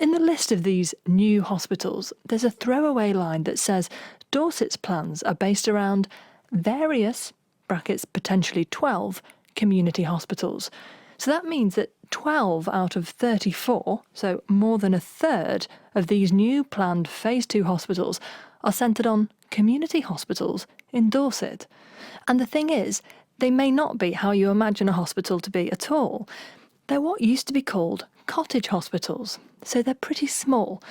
In the list of these new hospitals, there's a throwaway line that says Dorset's plans are based around various, brackets potentially 12, community hospitals. So that means that 12 out of 34, so more than a third of these new planned Phase 2 hospitals are centred on community hospitals in Dorset. And the thing is, they may not be how you imagine a hospital to be at all. They're what used to be called cottage hospitals, so they're pretty small.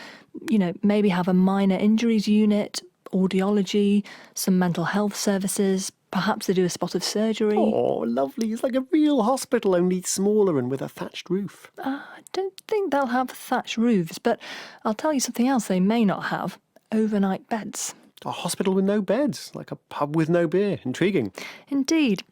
Maybe have a minor injuries unit, audiology, some mental health services, perhaps they do a spot of surgery. Oh, lovely. It's like a real hospital, only smaller and with a thatched roof. I don't think they'll have thatched roofs, but I'll tell you something else they may not have: overnight beds. A hospital with no beds, like a pub with no beer. Intriguing. Indeed.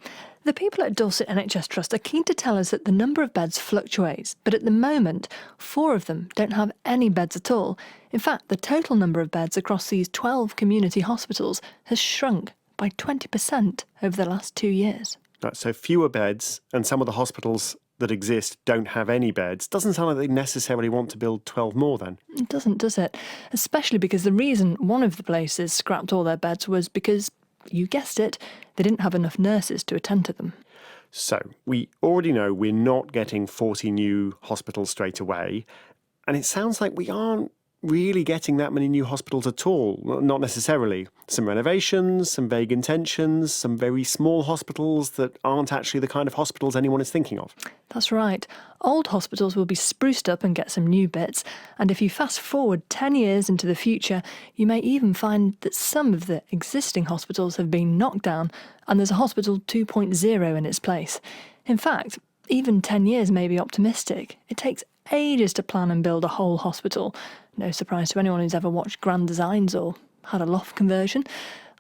The people at Dorset NHS Trust are keen to tell us that the number of beds fluctuates, but at the moment, 4 of them don't have any beds at all. In fact, the total number of beds across these 12 community hospitals has shrunk by 20% over the last 2 years. Right, so fewer beds, and some of the hospitals that exist don't have any beds. Doesn't sound like they necessarily want to build 12 more then. It doesn't, does it? Especially because the reason one of the places scrapped all their beds was because, you guessed it, they didn't have enough nurses to attend to them. So we already know we're not getting 40 new hospitals straight away, and it sounds like we aren't really getting that many new hospitals at all. Well, not necessarily. Some renovations, some vague intentions, some very small hospitals that aren't actually the kind of hospitals anyone is thinking of. That's right. Old hospitals will be spruced up and get some new bits, and if you fast forward 10 years into the future, you may even find that some of the existing hospitals have been knocked down and there's a hospital 2.0 in its place. In fact, even 10 years may be optimistic. It takes ages to plan and build a whole hospital. No surprise to anyone who's ever watched Grand Designs or had a loft conversion.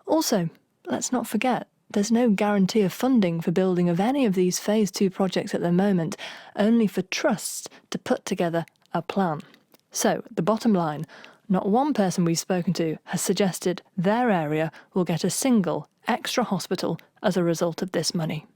Also, let's not forget, there's no guarantee of funding for building of any of these Phase 2 projects at the moment, only for trusts to put together a plan. So, the bottom line, not one person we've spoken to has suggested their area will get a single extra hospital as a result of this money.